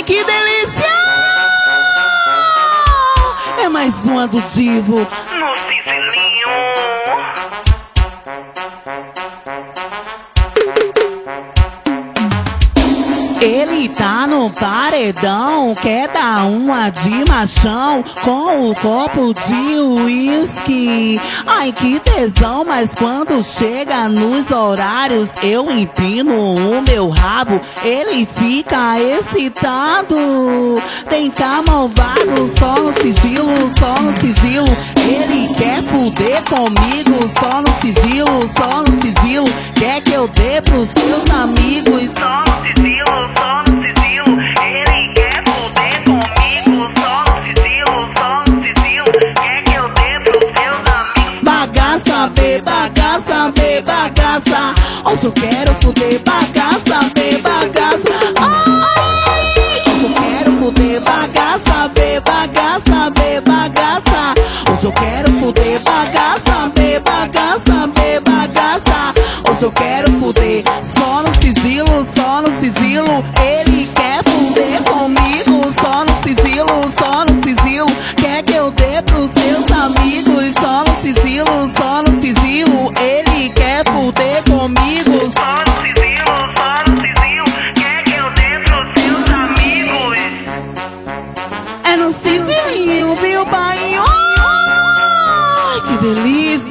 Ai, que delícia! É mais uma do Divo No Cicilinho. Ele tá no paredão, quer dar uma de machão com o copo de uísque. Ai, que tesão, mas quando chega nos horários eu empino o meu rabo, ele fica excitado. Tem cá malvado, só no sigilo, só no sigilo. Ele quer fuder comigo, só no sigilo, só no sigilo. Quer que eu dê pros seus amigos, Só no sigilo, só no sigilo. Ele quer poder comigo. Só no sigilo, só no sigilo. Quer que eu dê pros seus amigos. bagaça, bê, bagaça, bê, bagaça. Hoje eu quero fuder bagaça, bê, bagaça. Ai, hoje eu quero fuder bagaça, bê, bagaça, bê, bagaça. Hoje eu quero fuder bagaça, bê, bagaça, bê, bagaça. Hoje eu quero fuder só no sigilo, só no sigilo. Ele quer fuder comigo, só no sigilo, só no sigilo. Quer que eu dê pros seus amigos, só no sigilo, só no sigilo. Ele quer fuder comigo. Só no sigilo, só no sigilo. Quer que eu dê pros seus amigos. É no sigilinho, viu, pai? Ai, que delícia!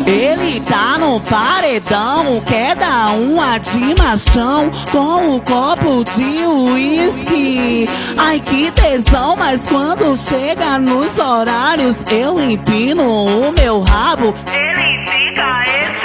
Ele tá no paredão, quer dar uma de machão com o copo de uísque. Ai, que tesão, mas quando chega nos horários eu empino o meu rabo. Ele fica